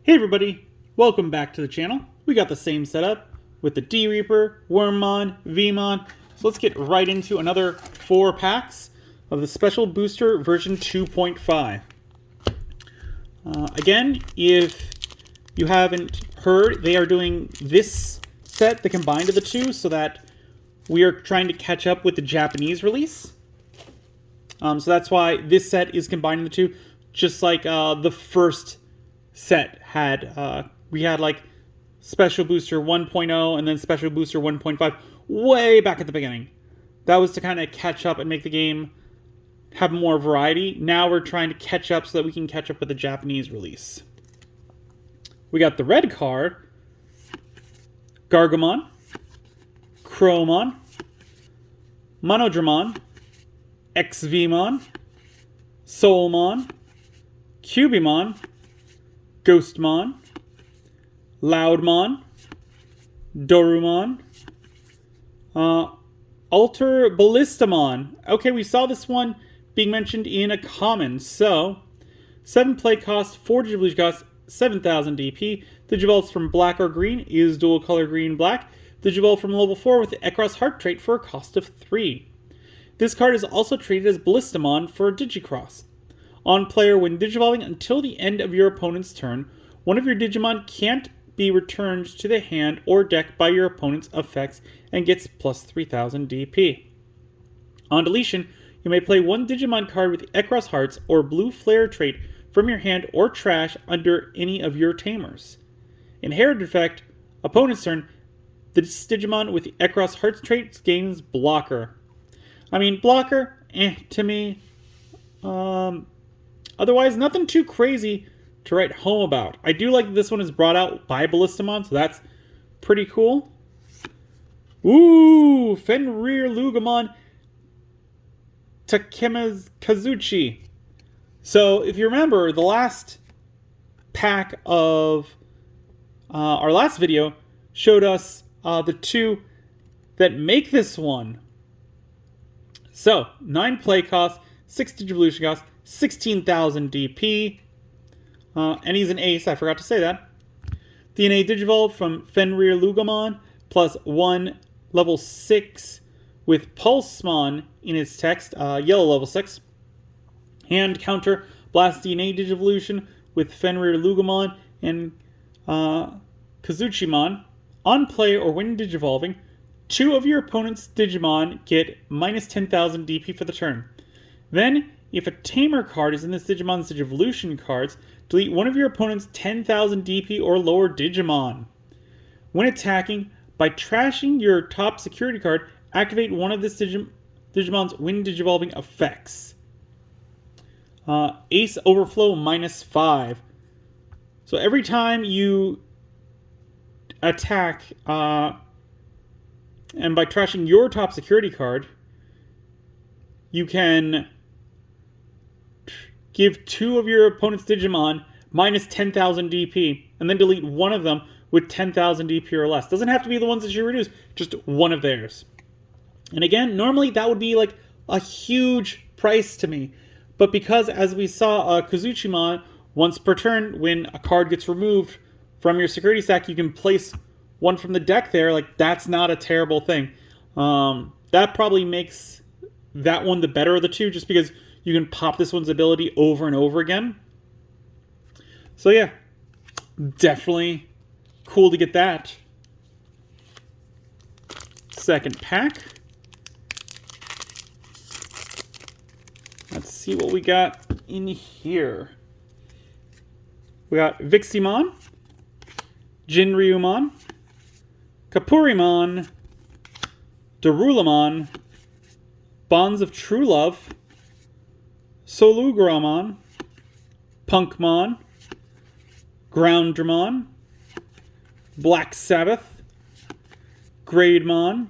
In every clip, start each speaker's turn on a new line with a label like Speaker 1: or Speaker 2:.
Speaker 1: Hey everybody, welcome back to the channel. We got the same setup with the D-Reaper, Wormmon, Vmon. So let's get right into another 4 packs of the Special Booster version 2.5. Again, if you haven't heard, they are doing this set, the combined of the two, so that we are trying to catch up with the Japanese release. So that's why this set is combining the two, just like the first set had. We had like Special Booster 1.0 and then Special Booster 1.5 way back at the beginning. That was to kind of catch up and make the game have more variety. Now we're trying to catch up so that we can catch up with the Japanese release. We got the red card, Gargomon, Crowmon, Monodramon, XVmon, Soulmon, Cubimon, Ghostmon, Loudmon, Dorumon, Alter Ballistamon. Okay, we saw this one being mentioned in a comment. So, 7 play cost, 4 Digivolution cost, 7,000 DP. Digivolves from black or green is dual color green-black. Digivolve from level 4 with the Ekros Heart trait for a cost of 3. This card is also treated as Ballistamon for Digicross. On player, when digivolving until the end of your opponent's turn, one of your Digimon can't be returned to the hand or deck by your opponent's effects and gets plus 3,000 DP. On deletion, you may play one Digimon card with Ekros Hearts or Blue Flare trait from your hand or trash under any of your tamers. Inherited effect, opponent's turn, this Digimon with the Ekros Hearts trait gains blocker. I mean, blocker, to me. Otherwise, nothing too crazy to write home about. I do like that this one is brought out by Ballistamon, so that's pretty cool. Ooh, Fenrir Lugamon Takema's Kazuchi. So, if you remember, the last pack of our last video showed us the two that make this one. So, 9 play cost, 6 Digivolution cost, 16,000 DP. And he's an ace, I forgot to say that. DNA Digivolve from Fenrir Lugamon, plus 1 level 6 with Pulsemon in its text, yellow level 6. Hand counter Blast DNA Digivolution with Fenrir Lugamon and Kazuchimon. On play or when digivolving, 2 of your opponent's Digimon get minus 10,000 DP for the turn. Then, if a Tamer card is in this Digimon's Digivolution cards, delete one of your opponent's 10,000 DP or lower Digimon. When attacking, by trashing your top security card, activate one of this Digimon's when digivolving effects. Ace Overflow minus 5. So every time you attack, and by trashing your top security card, you can give 2 of your opponent's Digimon minus 10,000 DP, and then delete one of them with 10,000 DP or less. Doesn't have to be the ones that you reduce, just one of theirs. And again, normally that would be like a huge price to me. But because, as we saw, Kazuchimon, once per turn, when a card gets removed from your security stack, you can place one from the deck there. Like, that's not a terrible thing. That probably makes that one the better of the two, just because you can pop this one's ability over and over again. So yeah, definitely cool to get that. Second pack. Let's see what we got in here. We got Viximon, Jinryumon, Kapurimon, Darulamon, Bonds of True Love, Solugramon, Punkmon, Groundramon, Black Sabbath, Grademon,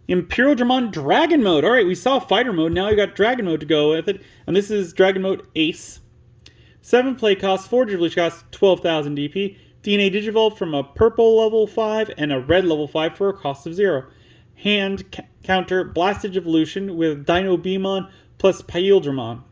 Speaker 1: Imperial Dramon Dragon Mode. Alright, we saw Fighter Mode, now we got Dragon Mode to go with it. And this is Dragon Mode Ace. 7 play cost, 4 Digivolution cost, 12,000 DP. DNA Digivolve from a purple level 5 and a red level 5 for a cost of 0. Hand counter Blasted Evolution with Dino Beamon plus Paildramon.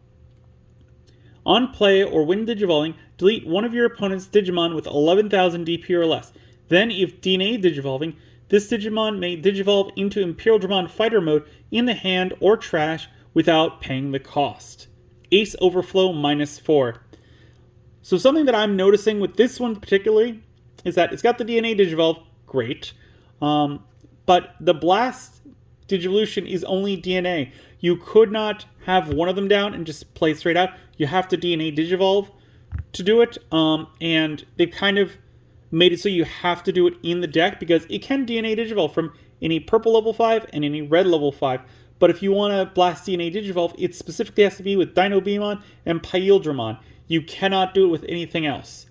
Speaker 1: On play or when digivolving, delete one of your opponent's Digimon with 11,000 DP or less. Then, if DNA digivolving, this Digimon may digivolve into Imperial Dramon Fighter mode in the hand or trash without paying the cost. Ace Overflow -4. So something that I'm noticing with this one particularly is that it's got the DNA digivolve, great, but the Blast Digivolution is only DNA. You could not have one of them down and just play straight out. You have to DNA digivolve to do it, and they kind of made it so you have to do it in the deck because it can DNA digivolve from any purple level 5 and any red level 5. But if you want to blast DNA digivolve, it specifically has to be with Dino Beamon and Paildramon. You cannot do it with anything else.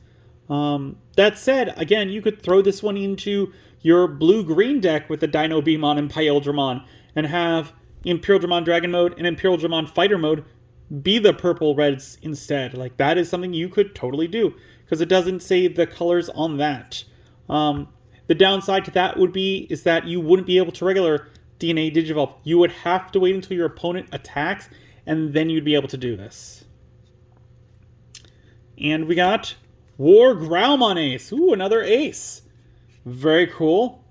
Speaker 1: That said, again, you could throw this one into your blue-green deck with the Dino Beamon and Paildramon and have Imperial Dramon Dragon mode and Imperial Dramon Fighter mode be the purple reds instead. Like, that is something you could totally do because it doesn't say the colors on that. The downside to that is that you wouldn't be able to regular DNA Digivolve. You would have to wait until your opponent attacks, and then you'd be able to do this. And we got War Growlmon Ace. Ooh, another ace. Very cool.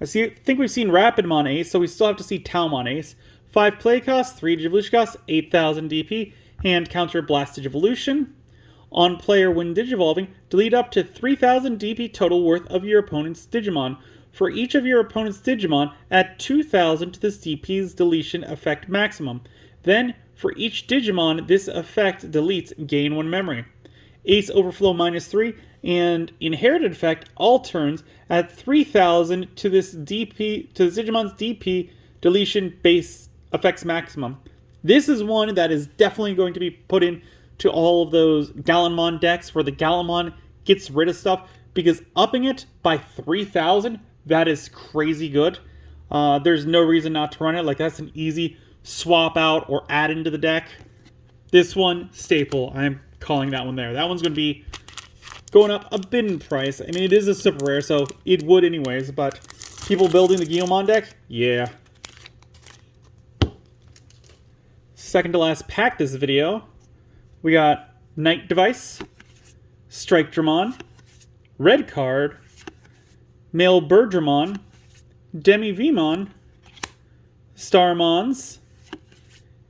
Speaker 1: I think we've seen Rapidmon Ace, so we still have to see Talmon Ace. 5 play cost, 3 Digivolution cost, 8,000 DP, hand counter Blast Digivolution. On player when Digivolving, delete up to 3,000 DP total worth of your opponent's Digimon. For each of your opponent's Digimon, add 2,000 to this DP's deletion effect maximum. Then, for each Digimon this effect deletes, gain 1 memory. Ace Overflow -3, and Inherited effect, all turns, add 3,000 to this Digimon's DP deletion base effects maximum. This is one that is definitely going to be put in to all of those Gallimon decks where the Gallimon gets rid of stuff, because upping it by 3,000, that is crazy good. There's no reason not to run it. Like, that's an easy swap out or add into the deck. This one, staple. I'm calling that one there. That one's going to be going up a bit in price. I mean, it is a super rare, so it would anyways, but people building the Guilmon deck, yeah. Second to last pack this video, we got Night Device, Strike Dramon, Red Card, Male Birdramon, Demi Vemon, Starmons,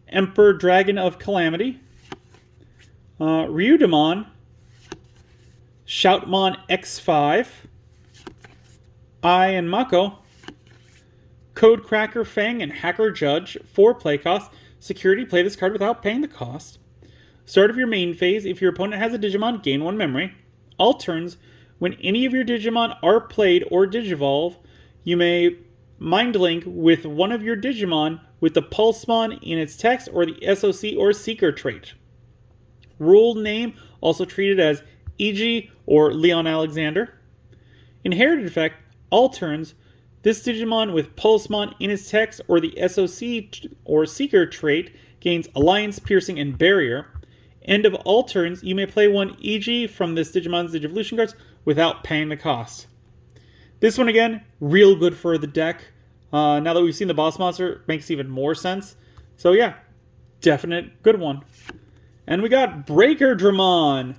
Speaker 1: Emperor Dragon of Calamity, Ryudamon, Shoutmon X5, Ai and Mako, Codecracker Fang, and Hacker Judge. 4 play cost. Security, play this card without paying the cost. Start of your main phase, if your opponent has a Digimon, gain 1 memory. All turns, when any of your Digimon are played or Digivolve, you may Mind Link with one of your Digimon with the Pulsemon in its text or the SOC or Seeker trait. Rule name, also treated as E.G. or Leon Alexander. Inherited effect, all turns, this Digimon with Pulsemon in its text or the SOC or Seeker trait gains Alliance, Piercing, and Barrier. End of all turns, you may play one EG from this Digimon's Digivolution cards without paying the cost. This one, again, real good for the deck. Now that we've seen the boss monster, it makes even more sense. So yeah, definite good one. And we got Breaker Dramon.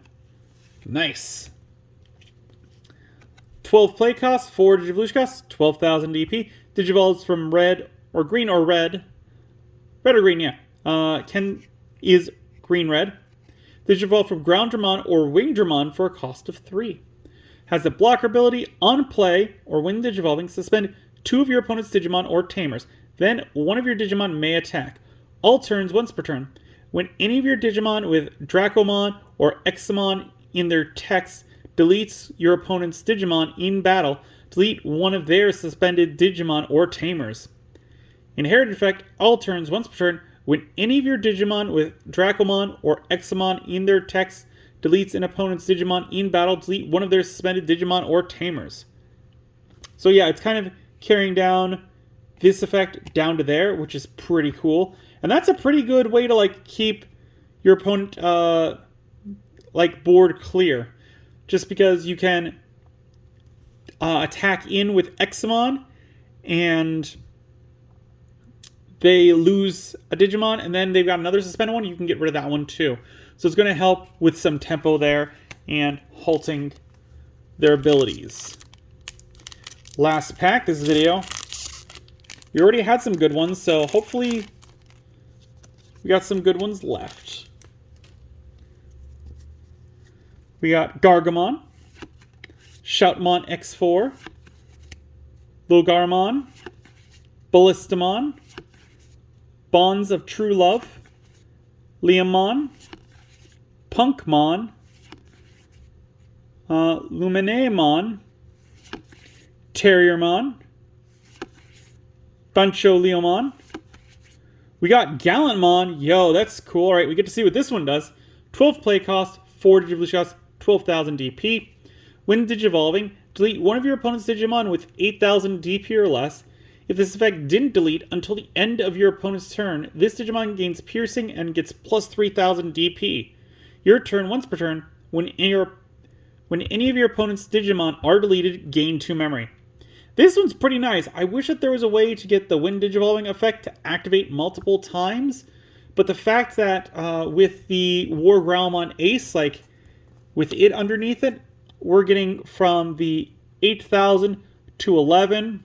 Speaker 1: Nice. 12 play cost, 4 Digivolution cost, 12,000 DP. Digivolves from red or green or red. Red or green, yeah. Is green-red. Digivolve from Ground Dramon or Wing Dramon for a cost of 3. Has the blocker ability, on play or when Digivolving, suspend 2 of your opponent's Digimon or Tamers. Then one of your Digimon may attack. All turns, once per turn. When any of your Digimon with Dracomon or Examon in their text deletes your opponent's Digimon in battle, delete one of their suspended Digimon or Tamers. Inherited effect, all turns, once per turn. When any of your Digimon with Dracomon or Examon in their text deletes an opponent's Digimon in battle, delete one of their suspended Digimon or Tamers. So yeah, it's kind of carrying down this effect down to there, which is pretty cool. And that's a pretty good way to like keep your opponent like board clear. Just because you can attack in with Examon, and they lose a Digimon and then they've got another suspended one, you can get rid of that one too. So it's going to help with some tempo there and halting their abilities. Last pack this video. We already had some good ones, so hopefully we got some good ones left. We got Gargamon, Shoutmon X4, Logarmon, Ballistamon, Bonds of True Love, Leomon, Punkmon, Luminemon, Terriermon, Buncho Leomon. We got Gallantmon. Yo, that's cool. All right, we get to see what this one does. 12 play cost, 4 Digivolution, 12,000 DP. When Digivolving, delete one of your opponent's Digimon with 8,000 DP or less. If this effect didn't delete until the end of your opponent's turn, this Digimon gains Piercing and gets plus 3,000 DP. Your turn, once per turn, when any of your opponent's Digimon are deleted, gain 2 memory. This one's pretty nice. I wish that there was a way to get the When Digivolving effect to activate multiple times, but the fact that with the War Growlmon Ace, like with it underneath it, we're getting from the 8,000 to 11,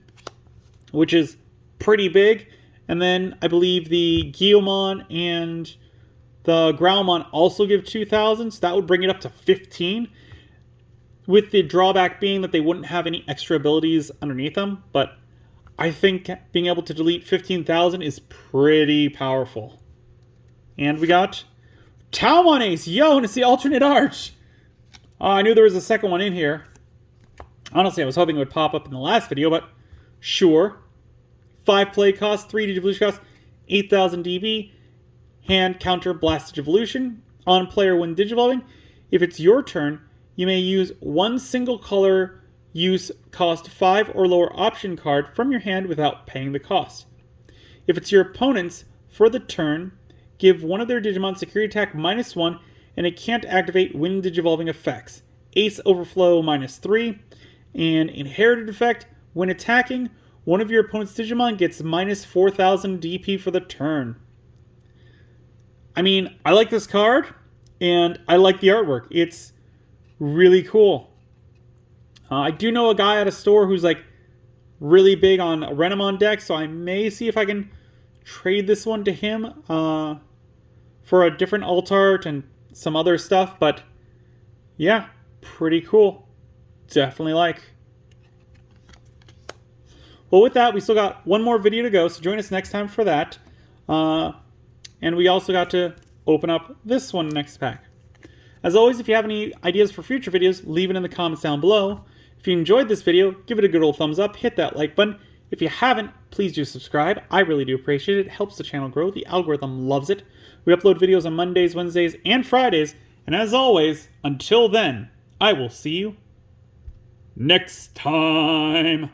Speaker 1: which is pretty big. And then I believe the Guiomon and the Growlmon also give 2,000, so that would bring it up to 15. With the drawback being that they wouldn't have any extra abilities underneath them. But I think being able to delete 15,000 is pretty powerful. And we got Taomon Ace. Yo, and it's the alternate art. I knew there was a second one in here. Honestly, I was hoping it would pop up in the last video, but sure. 5 play cost, 3 Digivolution cost, 8,000 DB. Hand counter Blast Digivolution. On player when Digivolving. If it's your turn, you may use one single color use cost 5 or lower option card from your hand without paying the cost. If it's your opponent's, for the turn, give one of their Digimon security attack -1 and it can't activate when Digivolving effects. Ace Overflow -3, and inherited effect, when attacking, one of your opponent's Digimon gets -4,000 DP for the turn. I mean, I like this card, and I like the artwork. It's really cool. I do know a guy at a store who's like really big on a Renamon deck, so I may see if I can trade this one to him for a different alt art and some other stuff. But yeah, pretty cool. Definitely like. Well, with that, we still got one more video to go, so join us next time for that. And we also got to open up this one next pack. As always, if you have any ideas for future videos, leave it in the comments down below. If you enjoyed this video, give it a good old thumbs up, hit that like button. If you haven't, please do subscribe. I really do appreciate it. It helps the channel grow. The algorithm loves it. We upload videos on Mondays, Wednesdays, and Fridays. And as always, until then, I will see you next time.